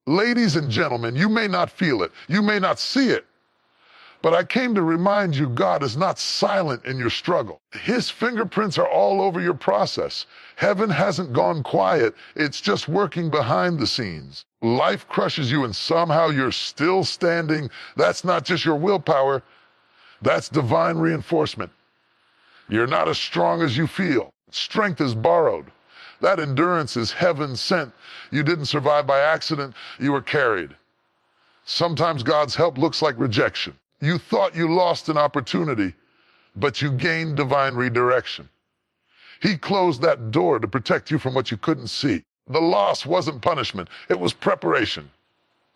Ladies and gentlemen, you may not feel it, you may not see it, but I came to remind you God is not silent in your struggle. His fingerprints are all over your process. Heaven hasn't gone quiet, it's just working behind the scenes. Life crushes you and somehow you're still standing. That's not just your willpower, that's divine reinforcement. You're not as strong as you feel. Strength is borrowed. That endurance is heaven sent. You didn't survive by accident, you were carried. Sometimes God's help looks like rejection. You thought you lost an opportunity, but you gained divine redirection. He closed that door to protect you from what you couldn't see. The loss wasn't punishment, it was preparation.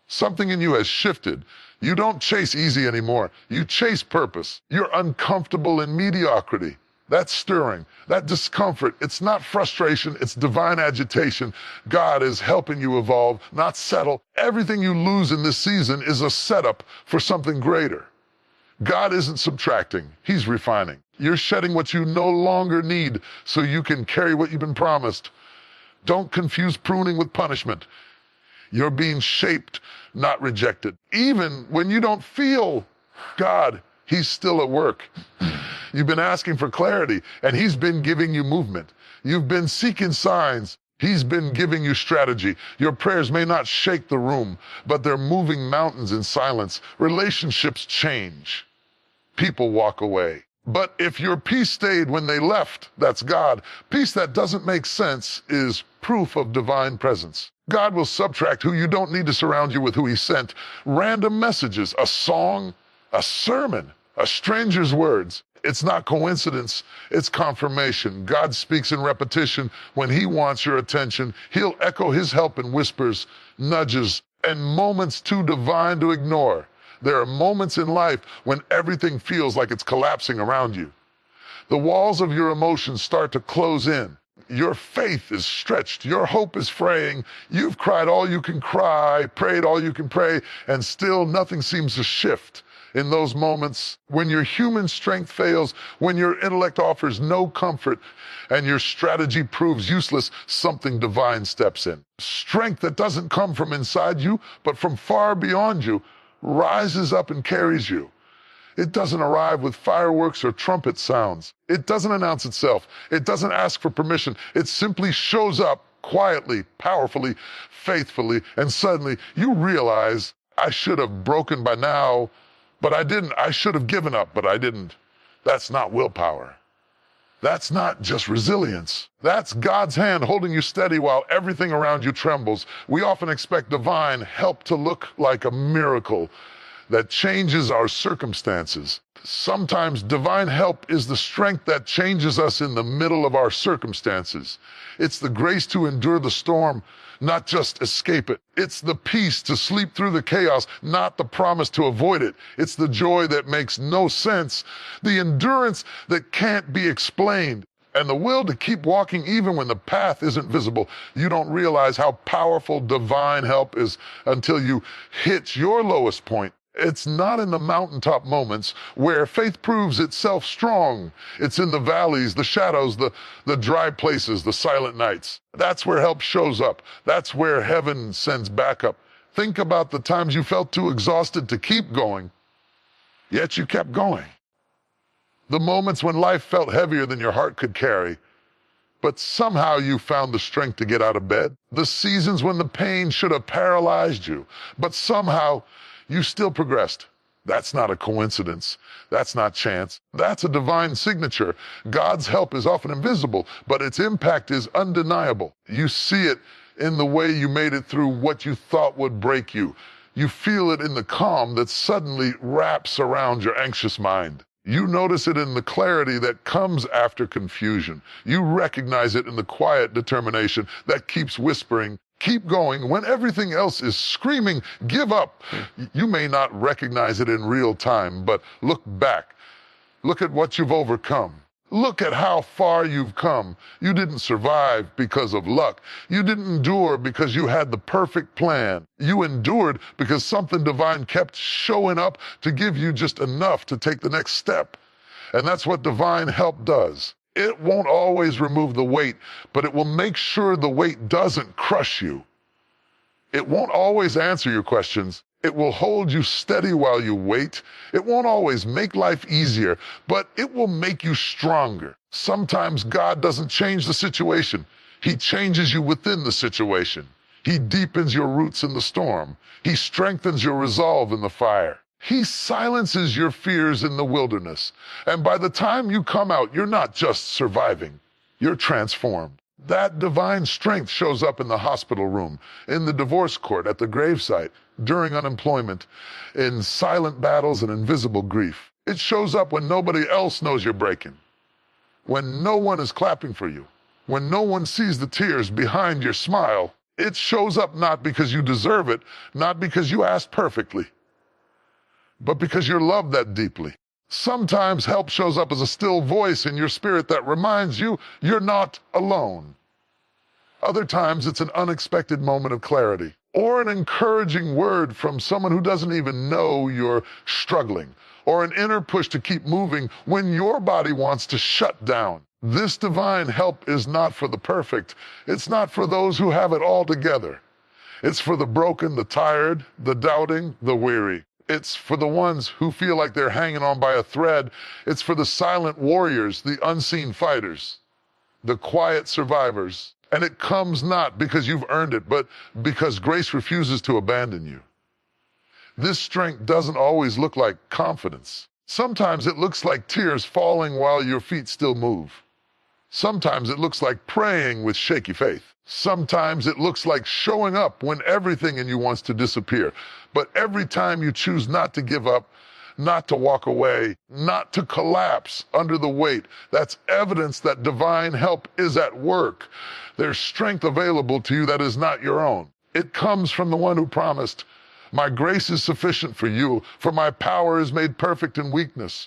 Something in you has shifted. You don't chase easy anymore. You chase purpose. You're uncomfortable in mediocrity. That's stirring. That discomfort, it's not frustration, it's divine agitation. God is helping you evolve, not settle. Everything you lose in this season is a setup for something greater. God isn't subtracting, He's refining. You're shedding what you no longer need so you can carry what you've been promised. Don't confuse pruning with punishment. You're being shaped, not rejected. Even when you don't feel God, He's still at work. You've been asking for clarity, and He's been giving you movement. You've been seeking signs. He's been giving you strategy. Your prayers may not shake the room, but they're moving mountains in silence. Relationships change. People walk away. But if your peace stayed when they left, that's God. Peace that doesn't make sense is proof of divine presence. God will subtract who you don't need to surround you with who He sent. Random messages, a song, a sermon, a stranger's words. It's not coincidence, it's confirmation. God speaks in repetition. When He wants your attention, He'll echo His help in whispers, nudges, and moments too divine to ignore. There are moments in life when everything feels like it's collapsing around you. The walls of your emotions start to close in. Your faith is stretched. Your hope is fraying. You've cried all you can cry, prayed all you can pray, and still nothing seems to shift. In those moments, when your human strength fails, when your intellect offers no comfort, and your strategy proves useless, something divine steps in. Strength that doesn't come from inside you, but from far beyond you, rises up and carries you. It doesn't arrive with fireworks or trumpet sounds. It doesn't announce itself. It doesn't ask for permission. It simply shows up quietly, powerfully, faithfully, and suddenly you realize, I should have broken by now, but I didn't. I should have given up, but I didn't. That's not willpower. That's not just resilience. That's God's hand holding you steady while everything around you trembles. We often expect divine help to look like a miracle that changes our circumstances. Sometimes divine help is the strength that changes us in the middle of our circumstances. It's the grace to endure the storm, not just escape it. It's the peace to sleep through the chaos, not the promise to avoid it. It's the joy that makes no sense, the endurance that can't be explained, and the will to keep walking even when the path isn't visible. You don't realize how powerful divine help is until you hit your lowest point. It's not in the mountaintop moments where faith proves itself strong. It's in the valleys, the shadows, the dry places, the silent nights. That's where help shows up. That's where heaven sends backup. Think about the times you felt too exhausted to keep going, yet you kept going. The moments when life felt heavier than your heart could carry, but somehow you found the strength to get out of bed. The seasons when the pain should have paralyzed you, but somehow you still progressed. That's not a coincidence. That's not chance. That's a divine signature. God's help is often invisible, but its impact is undeniable. You see it in the way you made it through what you thought would break you. You feel it in the calm that suddenly wraps around your anxious mind. You notice it in the clarity that comes after confusion. You recognize it in the quiet determination that keeps whispering, keep going when everything else is screaming, give up. You may not recognize it in real time, but look back. Look at what you've overcome. Look at how far you've come. You didn't survive because of luck. You didn't endure because you had the perfect plan. You endured because something divine kept showing up to give you just enough to take the next step. And that's what divine help does. It won't always remove the weight, but it will make sure the weight doesn't crush you. It won't always answer your questions. It will hold you steady while you wait. It won't always make life easier, but it will make you stronger. Sometimes God doesn't change the situation. He changes you within the situation. He deepens your roots in the storm. He strengthens your resolve in the fire. He silences your fears in the wilderness. And by the time you come out, you're not just surviving. You're transformed. That divine strength shows up in the hospital room, in the divorce court, at the gravesite, during unemployment, in silent battles and invisible grief. It shows up when nobody else knows you're breaking, when no one is clapping for you, when no one sees the tears behind your smile. It shows up not because you deserve it, not because you asked perfectly, but because you're loved that deeply. Sometimes help shows up as a still voice in your spirit that reminds you you're not alone. Other times it's an unexpected moment of clarity, or an encouraging word from someone who doesn't even know you're struggling, or an inner push to keep moving when your body wants to shut down. This divine help is not for the perfect. It's not for those who have it all together. It's for the broken, the tired, the doubting, the weary. It's for the ones who feel like they're hanging on by a thread. It's for the silent warriors, the unseen fighters, the quiet survivors. And it comes not because you've earned it, but because grace refuses to abandon you. This strength doesn't always look like confidence. Sometimes it looks like tears falling while your feet still move. Sometimes it looks like praying with shaky faith. Sometimes it looks like showing up when everything in you wants to disappear. But every time you choose not to give up, not to walk away, not to collapse under the weight, that's evidence that divine help is at work. There's strength available to you that is not your own. It comes from the one who promised, "My grace is sufficient for you, for my power is made perfect in weakness."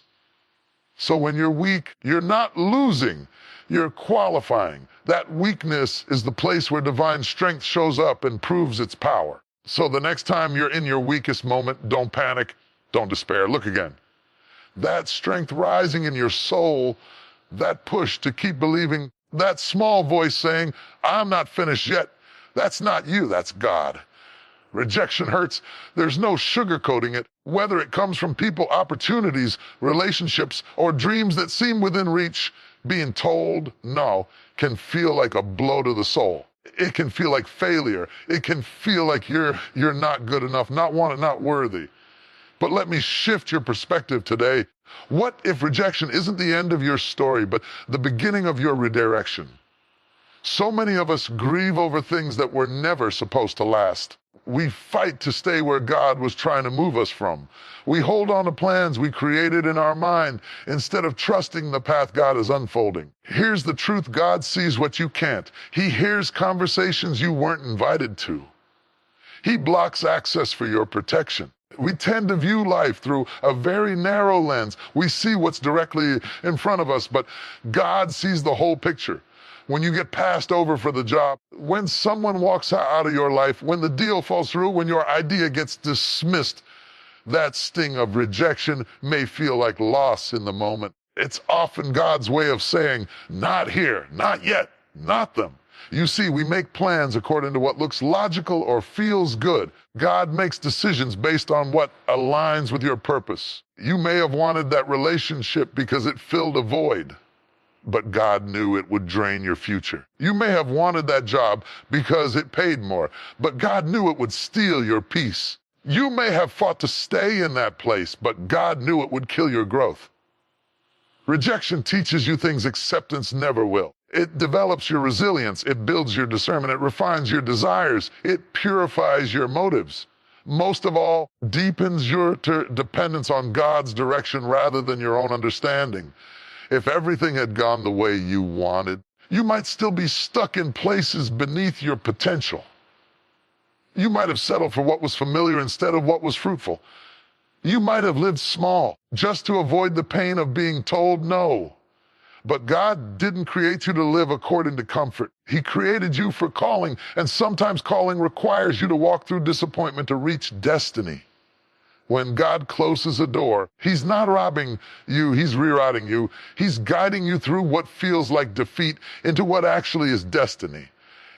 So when you're weak, you're not losing, you're qualifying. That weakness is the place where divine strength shows up and proves its power. So the next time you're in your weakest moment, don't panic, don't despair, look again. That strength rising in your soul, that push to keep believing, that small voice saying, "I'm not finished yet," that's not you, that's God. Rejection hurts. There's no sugarcoating it. Whether it comes from people, opportunities, relationships, or dreams that seem within reach, being told no can feel like a blow to the soul. It can feel like failure. It can feel like you're not good enough, not wanted, not worthy. But let me shift your perspective today. What if rejection isn't the end of your story, but the beginning of your redirection? So many of us grieve over things that were never supposed to last. We fight to stay where God was trying to move us from. We hold on to plans we created in our mind instead of trusting the path God is unfolding. Here's the truth: God sees what you can't. He hears conversations you weren't invited to. He blocks access for your protection. We tend to view life through a very narrow lens. We see what's directly in front of us, but God sees the whole picture. When you get passed over for the job, when someone walks out of your life, when the deal falls through, when your idea gets dismissed, that sting of rejection may feel like loss in the moment. It's often God's way of saying, "Not here, not yet, not them." You see, we make plans according to what looks logical or feels good. God makes decisions based on what aligns with your purpose. You may have wanted that relationship because it filled a void, but God knew it would drain your future. You may have wanted that job because it paid more, but God knew it would steal your peace. You may have fought to stay in that place, but God knew it would kill your growth. Rejection teaches you things acceptance never will. It develops your resilience, it builds your discernment, it refines your desires, it purifies your motives. Most of all, deepens your dependence on God's direction rather than your own understanding. If everything had gone the way you wanted, you might still be stuck in places beneath your potential. You might have settled for what was familiar instead of what was fruitful. You might have lived small just to avoid the pain of being told no. But God didn't create you to live according to comfort. He created you for calling, and sometimes calling requires you to walk through disappointment to reach destiny. When God closes a door, He's not robbing you, He's rerouting you. He's guiding you through what feels like defeat into what actually is destiny.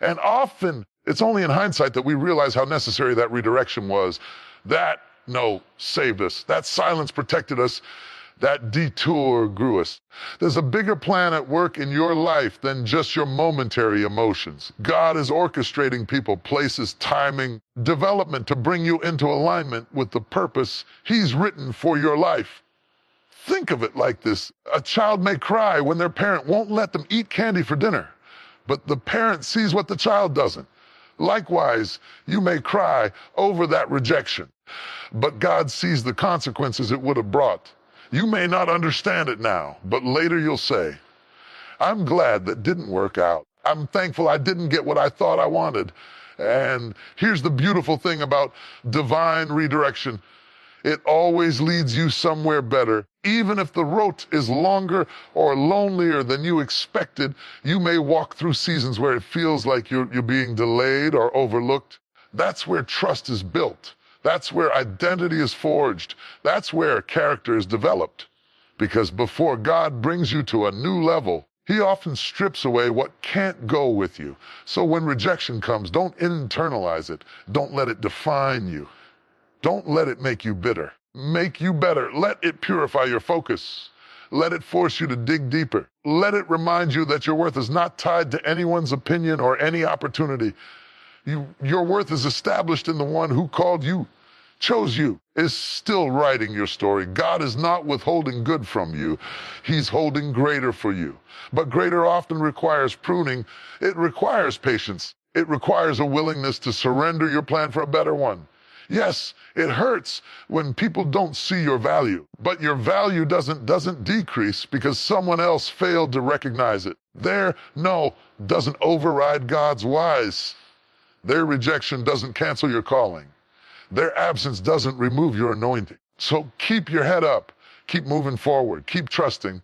And often It's only in hindsight that we realize how necessary that redirection was. That no saved us. That silence protected us. That detour grew us. There's a bigger plan at work in your life than just your momentary emotions. God is orchestrating people, places, timing, development to bring you into alignment with the purpose He's written for your life. Think of it like this. A child may cry when their parent won't let them eat candy for dinner, but the parent sees what the child doesn't. Likewise, you may cry over that rejection, but God sees the consequences it would have brought. You may not understand it now, but later you'll say, I'm glad that didn't work out. I'm thankful I didn't get what I thought I wanted. And here's the beautiful thing about divine redirection. It always leads you somewhere better. Even if the road is longer or lonelier than you expected, you may walk through seasons where it feels like you're being delayed or overlooked. That's where trust is built. That's where identity is forged. That's where character is developed. Because before God brings you to a new level, He often strips away what can't go with you. So when rejection comes, don't internalize it. Don't let it define you. Don't let it make you bitter. Make you better. Let it purify your focus. Let it force you to dig deeper. Let it remind you that your worth is not tied to anyone's opinion or any opportunity. Your worth is established in the one who called you, chose you, is still writing your story. God is not withholding good from you. He's holding greater for you. But greater often requires pruning. It requires patience. It requires a willingness to surrender your plan for a better one. Yes, it hurts when people don't see your value, but your value doesn't decrease because someone else failed to recognize it. Their no doesn't override God's whys. Their rejection doesn't cancel your calling. Their absence doesn't remove your anointing. So keep your head up. Keep moving forward. Keep trusting.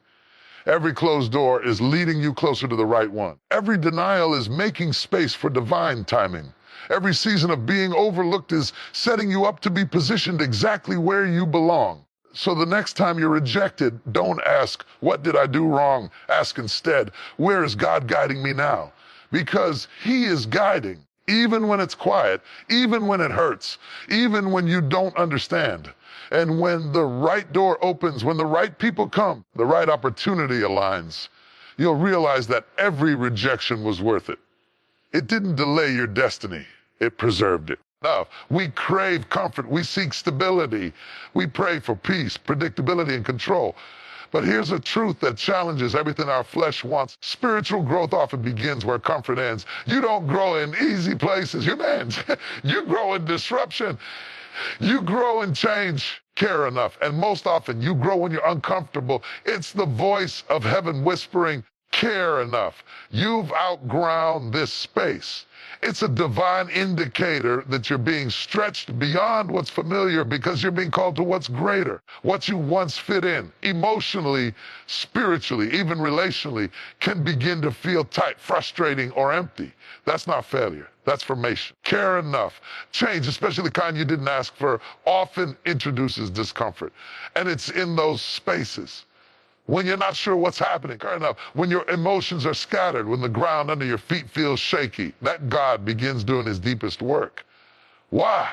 Every closed door is leading you closer to the right one. Every denial is making space for divine timing. Every season of being overlooked is setting you up to be positioned exactly where you belong. So the next time you're rejected, don't ask, what did I do wrong? Ask instead, where is God guiding me now? Because He is guiding. Even when it's quiet, even when it hurts, even when you don't understand. And when the right door opens, when the right people come, the right opportunity aligns, you'll realize that every rejection was worth it. It didn't delay your destiny, it preserved it. Now, we crave comfort, we seek stability, we pray for peace, predictability, and control. But here's a truth that challenges everything our flesh wants. Spiritual growth often begins where comfort ends. You don't grow in easy places. You grow in disruption. You grow in change. Care enough. And most often, you grow when you're uncomfortable. It's the voice of heaven whispering, care enough. You've outgrown this space. It's a divine indicator that you're being stretched beyond what's familiar because you're being called to what's greater, what you once fit in. Emotionally, spiritually, even relationally, can begin to feel tight, frustrating, or empty. That's not failure. That's formation. Care enough. Change, especially the kind you didn't ask for, often introduces discomfort. And it's in those spaces when you're not sure what's happening, care enough, when your emotions are scattered, when the ground under your feet feels shaky, that God begins doing His deepest work. Why?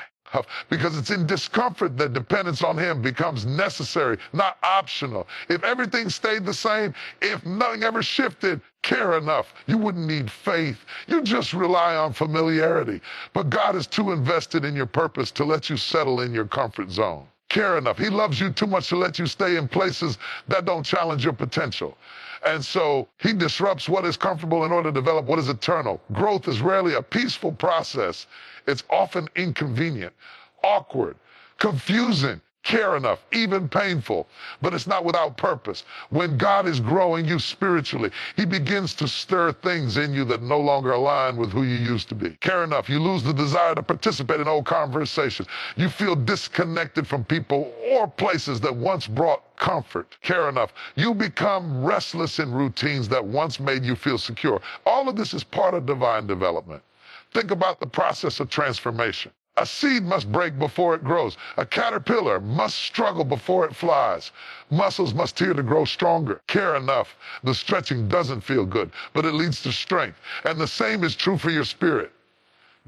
Because it's in discomfort that dependence on Him becomes necessary, not optional. If everything stayed the same, if nothing ever shifted, care enough. You wouldn't need faith. You just rely on familiarity. But God is too invested in your purpose to let you settle in your comfort zone. Care enough. He loves you too much to let you stay in places that don't challenge your potential. And so He disrupts what is comfortable in order to develop what is eternal. Growth is rarely a peaceful process. It's often inconvenient, awkward, confusing, care enough, even painful, but it's not without purpose. When God is growing you spiritually, He begins to stir things in you that no longer align with who you used to be. Care enough, you lose the desire to participate in old conversations. You feel disconnected from people or places that once brought comfort. Care enough, you become restless in routines that once made you feel secure. All of this is part of divine development. Think about the process of transformation. A seed must break before it grows. A caterpillar must struggle before it flies. Muscles must tear to grow stronger. Care enough. The stretching doesn't feel good, but it leads to strength. And the same is true for your spirit.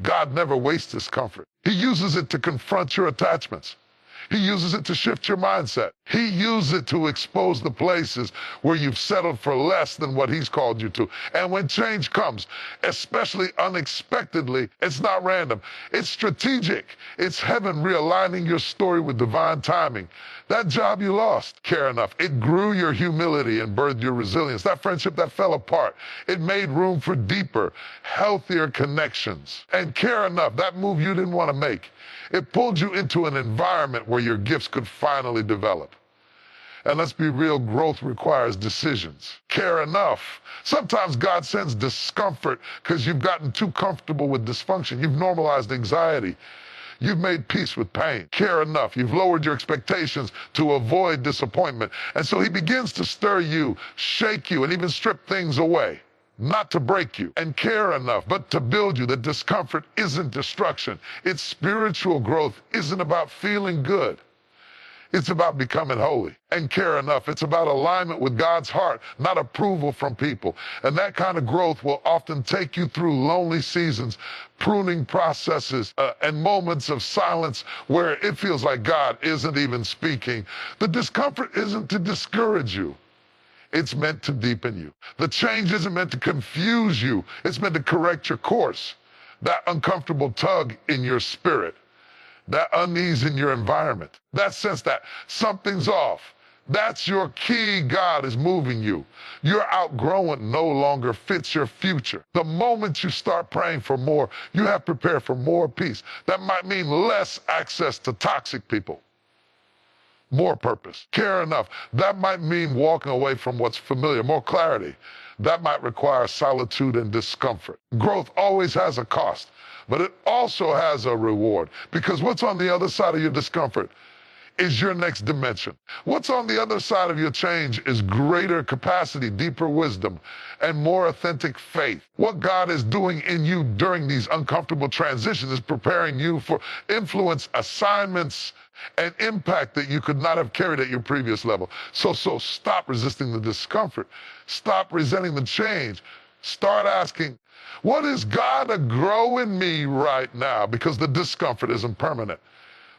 God never wastes discomfort. He uses it to confront your attachments. He uses it to shift your mindset. He uses it to expose the places where you've settled for less than what he's called you to. And when change comes, especially unexpectedly, it's not random. It's strategic. It's heaven realigning your story with divine timing. That job you lost, care enough. It grew your humility and birthed your resilience. That friendship that fell apart, it made room for deeper, healthier connections. And care enough, that move you didn't want to make, it pulled you into an environment where your gifts could finally develop. And let's be real, growth requires decisions. Care enough. Sometimes God sends discomfort because you've gotten too comfortable with dysfunction. You've normalized anxiety. You've made peace with pain. Care enough. You've lowered your expectations to avoid disappointment. And so he begins to stir you, shake you, and even strip things away. Not to break you, and care enough, but to build you. That discomfort isn't destruction. It's spiritual growth isn't about feeling good. It's about becoming holy. And care enough, it's about alignment with God's heart, not approval from people. And that kind of growth will often take you through lonely seasons, pruning processes, and moments of silence where it feels like God isn't even speaking. The discomfort isn't to discourage you. It's meant to deepen you. The change isn't meant to confuse you. It's meant to correct your course. That uncomfortable tug in your spirit, that unease in your environment, that sense that something's off, that's your key. God is moving you. Your outgrowing no longer fits your future. The moment you start praying for more, you have prepared for more peace. That might mean less access to toxic people. More purpose, care enough. That might mean walking away from what's familiar, more clarity. That might require solitude and discomfort. Growth always has a cost, but it also has a reward, because what's on the other side of your discomfort is your next dimension. What's on the other side of your change is greater capacity, deeper wisdom, and more authentic faith. What God is doing in you during these uncomfortable transitions is preparing you for influence, assignments, and impact that you could not have carried at your previous level. So stop resisting the discomfort. Stop resenting the change. Start asking, what is God to grow in me right now? Because the discomfort isn't permanent,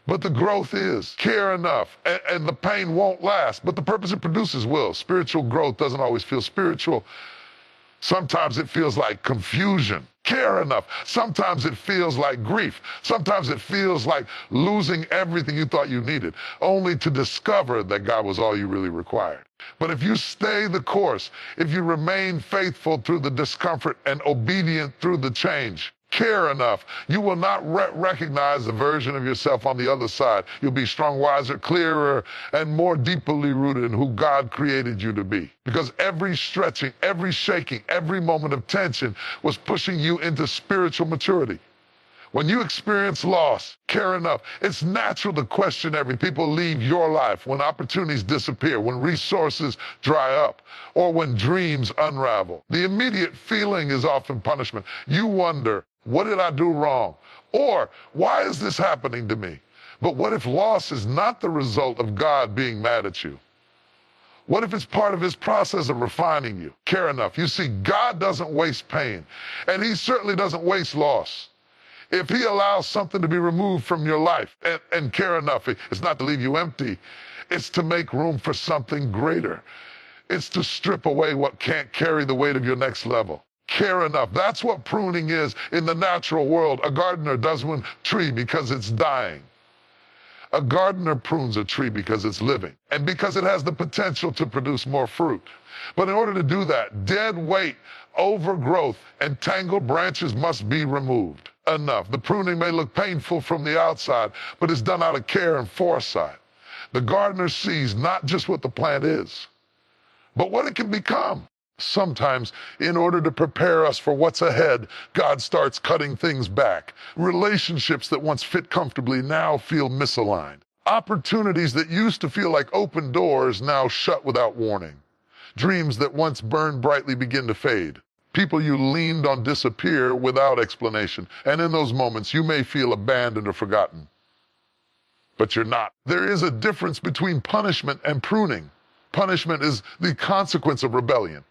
but the growth is. Care enough, and the pain won't last, but the purpose it produces will. Spiritual growth doesn't always feel spiritual. Sometimes it feels like confusion. Care enough. Sometimes it feels like grief. Sometimes it feels like losing everything you thought you needed, only to discover that God was all you really required. But if you stay the course, if you remain faithful through the discomfort and obedient through the change, care enough, you will not recognize the version of yourself on the other side. You'll be strong, wiser, clearer, and more deeply rooted in who God created you to be. Because every stretching, every shaking, every moment of tension was pushing you into spiritual maturity. When you experience loss, care enough, it's natural to question every people leave your life, when opportunities disappear, when resources dry up, or when dreams unravel. The immediate feeling is often punishment. You wonder, what did I do wrong? Or, why is this happening to me? But what if loss is not the result of God being mad at you? What if it's part of his process of refining you? Care enough. You see, God doesn't waste pain, and he certainly doesn't waste loss. If he allows something to be removed from your life, and care enough, it's not to leave you empty, it's to make room for something greater. It's to strip away what can't carry the weight of your next level. Care enough. That's what pruning is in the natural world. A gardener does one tree because it's dying. A gardener prunes a tree because it's living, and because it has the potential to produce more fruit. But in order to do that, dead weight, overgrowth, and tangled branches must be removed. Enough. The pruning may look painful from the outside, but it's done out of care and foresight. The gardener sees not just what the plant is, but what it can become. Sometimes, in order to prepare us for what's ahead, God starts cutting things back. Relationships that once fit comfortably now feel misaligned. Opportunities that used to feel like open doors now shut without warning. Dreams that once burned brightly begin to fade. People you leaned on disappear without explanation. And in those moments, you may feel abandoned or forgotten. But you're not. There is a difference between punishment and pruning. Punishment is the consequence of rebellion.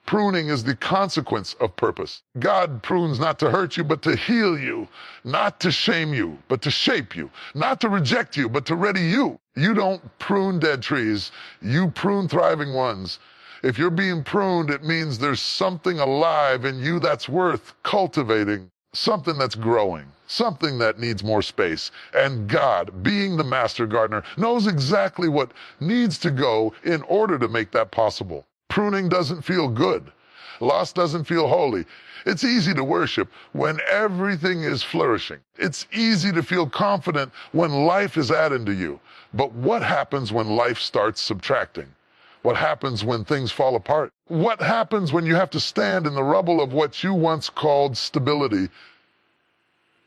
Pruning is the consequence of purpose. God prunes not to hurt you, but to heal you, not to shame you, but to shape you, not to reject you, but to ready you. You don't prune dead trees, you prune thriving ones. If you're being pruned, it means there's something alive in you that's worth cultivating, something that's growing, something that needs more space. And God, being the master gardener, knows exactly what needs to go in order to make that possible. Pruning doesn't feel good. Loss doesn't feel holy. It's easy to worship when everything is flourishing. It's easy to feel confident when life is adding to you. But what happens when life starts subtracting? What happens when things fall apart? What happens when you have to stand in the rubble of what you once called stability?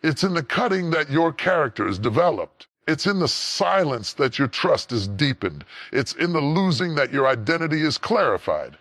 It's in the cutting that your character is developed. It's in the silence that your trust is deepened. It's in the losing that your identity is clarified.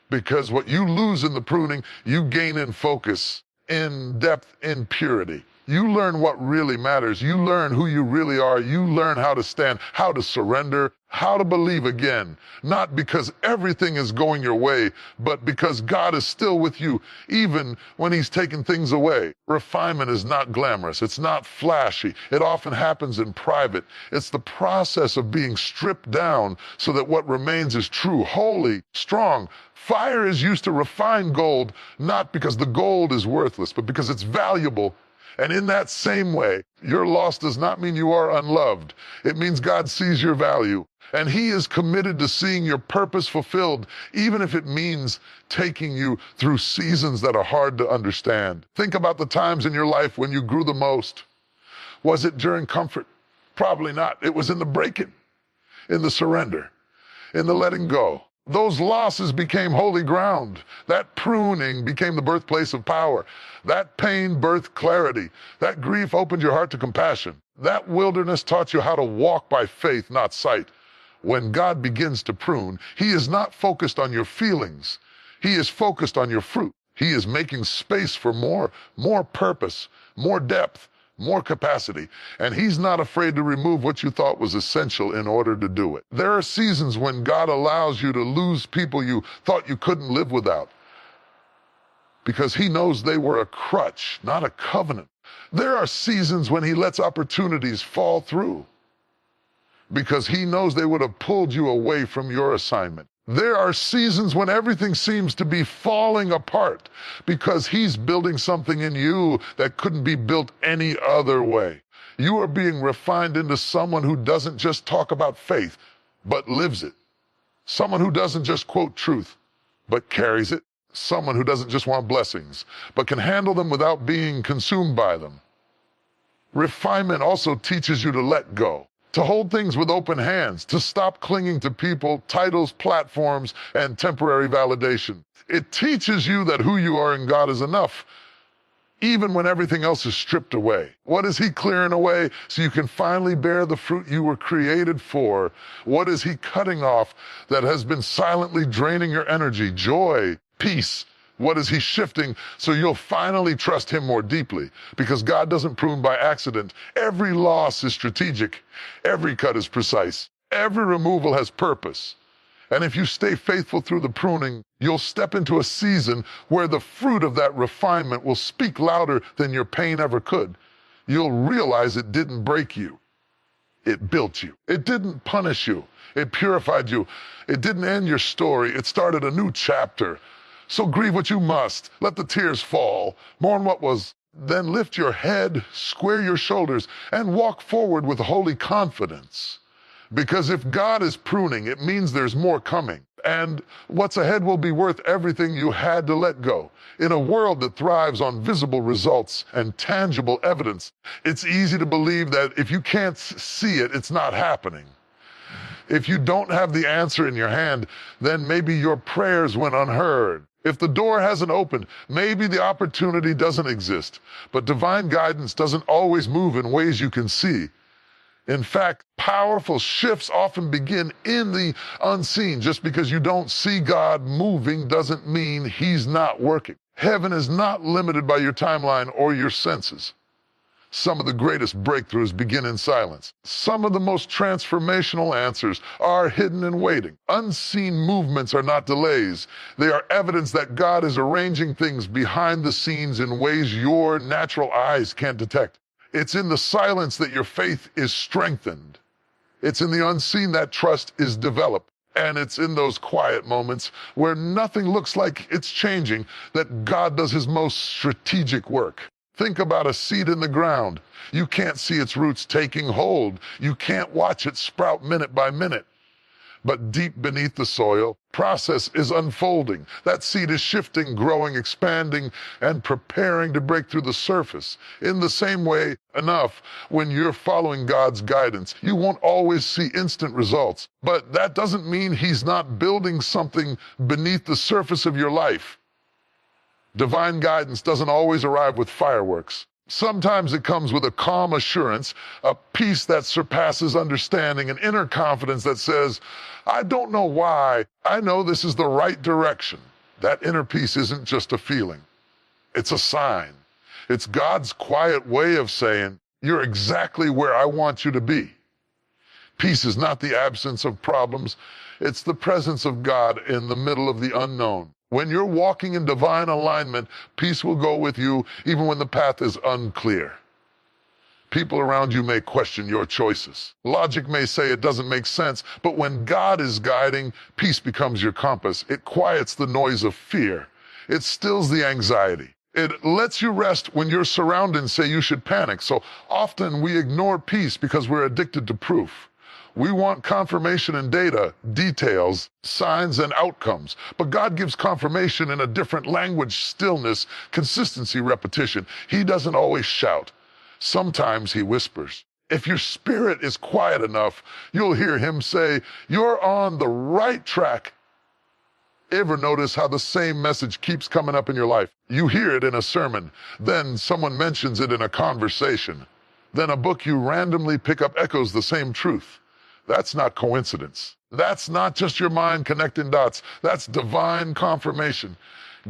Because what you lose in the pruning, you gain in focus, in depth, in purity. You learn what really matters. You learn who you really are. You learn how to stand, how to surrender, how to believe again. Not because everything is going your way, but because God is still with you, even when He's taking things away. Refinement is not glamorous. It's not flashy. It often happens in private. It's the process of being stripped down so that what remains is true, holy, strong. Fire is used to refine gold, not because the gold is worthless, but because it's valuable. And in that same way, your loss does not mean you are unloved. It means God sees your value. And He is committed to seeing your purpose fulfilled, even if it means taking you through seasons that are hard to understand. Think about the times in your life when you grew the most. Was it during comfort? Probably not. It was in the breaking, in the surrender, in the letting go. Those losses became holy ground. That pruning became the birthplace of power. That pain birthed clarity. That grief opened your heart to compassion. That wilderness taught you how to walk by faith, not sight. When God begins to prune, He is not focused on your feelings. He is focused on your fruit. He is making space for more purpose, more depth, more capacity. And He's not afraid to remove what you thought was essential in order to do it. There are seasons when God allows you to lose people you thought you couldn't live without, because He knows they were a crutch, not a covenant. There are seasons when He lets opportunities fall through, because He knows they would have pulled you away from your assignment. There are seasons when everything seems to be falling apart, because He's building something in you that couldn't be built any other way. You are being refined into someone who doesn't just talk about faith, but lives it. Someone who doesn't just quote truth, but carries it. Someone who doesn't just want blessings, but can handle them without being consumed by them. Refinement also teaches you to let go, to hold things with open hands, to stop clinging to people, titles, platforms, and temporary validation. It teaches you that who you are in God is enough, even when everything else is stripped away. What is He clearing away so you can finally bear the fruit you were created for? What is He cutting off that has been silently draining your energy, joy, peace? What is He shifting so you'll finally trust Him more deeply? Because God doesn't prune by accident. Every loss is strategic. Every cut is precise. Every removal has purpose. And if you stay faithful through the pruning, you'll step into a season where the fruit of that refinement will speak louder than your pain ever could. You'll realize it didn't break you. It built you. It didn't punish you. It purified you. It didn't end your story. It started a new chapter. So grieve what you must. Let the tears fall. Mourn what was. Then lift your head, square your shoulders, and walk forward with holy confidence. Because if God is pruning, it means there's more coming. And what's ahead will be worth everything you had to let go. In a world that thrives on visible results and tangible evidence, it's easy to believe that if you can't see it, it's not happening. If you don't have the answer in your hand, then maybe your prayers went unheard. If the door hasn't opened, maybe the opportunity doesn't exist. But divine guidance doesn't always move in ways you can see. In fact, powerful shifts often begin in the unseen. Just because you don't see God moving doesn't mean He's not working. Heaven is not limited by your timeline or your senses. Some of the greatest breakthroughs begin in silence. Some of the most transformational answers are hidden and waiting. Unseen movements are not delays. They are evidence that God is arranging things behind the scenes in ways your natural eyes can't detect. It's in the silence that your faith is strengthened. It's in the unseen that trust is developed. And it's in those quiet moments where nothing looks like it's changing that God does his most strategic work. Think about a seed in the ground. You can't see its roots taking hold. You can't watch it sprout minute by minute. But deep beneath the soil, process is unfolding. That seed is shifting, growing, expanding, and preparing to break through the surface. In the same way, when you're following God's guidance, you won't always see instant results. But that doesn't mean he's not building something beneath the surface of your life. Divine guidance doesn't always arrive with fireworks. Sometimes it comes with a calm assurance, a peace that surpasses understanding, an inner confidence that says, I don't know why, I know this is the right direction. That inner peace isn't just a feeling. It's a sign. It's God's quiet way of saying, you're exactly where I want you to be. Peace is not the absence of problems. It's the presence of God in the middle of the unknown. When you're walking in divine alignment, peace will go with you even when the path is unclear. People around you may question your choices. Logic may say it doesn't make sense, but when God is guiding, peace becomes your compass. It quiets the noise of fear. It stills the anxiety. It lets you rest when you're surrounded and say you should panic. So often we ignore peace because we're addicted to proof. We want confirmation and data, details, signs, and outcomes. But God gives confirmation in a different language: stillness, consistency, repetition. He doesn't always shout. Sometimes he whispers. If your spirit is quiet enough, you'll hear him say, you're on the right track. Ever notice how the same message keeps coming up in your life? You hear it in a sermon, then someone mentions it in a conversation. Then a book you randomly pick up echoes the same truth. That's not coincidence. That's not just your mind connecting dots. That's divine confirmation.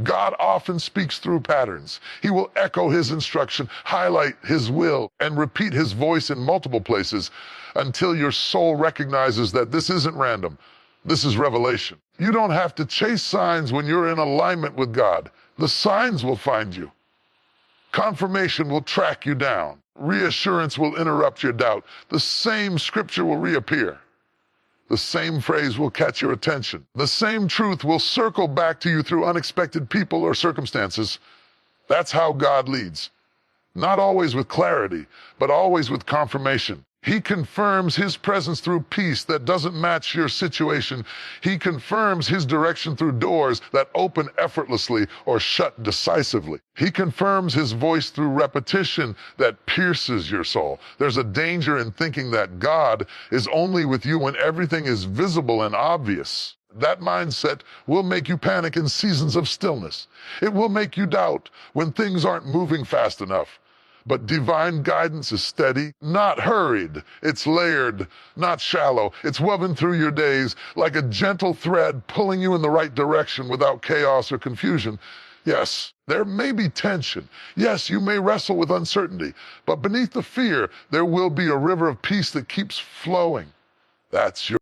God often speaks through patterns. He will echo his instruction, highlight his will, and repeat his voice in multiple places until your soul recognizes that this isn't random. This is revelation. You don't have to chase signs when you're in alignment with God. The signs will find you. Confirmation will track you down. Reassurance will interrupt your doubt. The same scripture will reappear. The same phrase will catch your attention. The same truth will circle back to you through unexpected people or circumstances. That's how God leads. Not always with clarity, but always with confirmation. He confirms his presence through peace that doesn't match your situation. He confirms his direction through doors that open effortlessly or shut decisively. He confirms his voice through repetition that pierces your soul. There's a danger in thinking that God is only with you when everything is visible and obvious. That mindset will make you panic in seasons of stillness. It will make you doubt when things aren't moving fast enough. But divine guidance is steady, not hurried. It's layered, not shallow. It's woven through your days like a gentle thread pulling you in the right direction without chaos or confusion. Yes, there may be tension. Yes, you may wrestle with uncertainty. But beneath the fear, there will be a river of peace that keeps flowing. That's your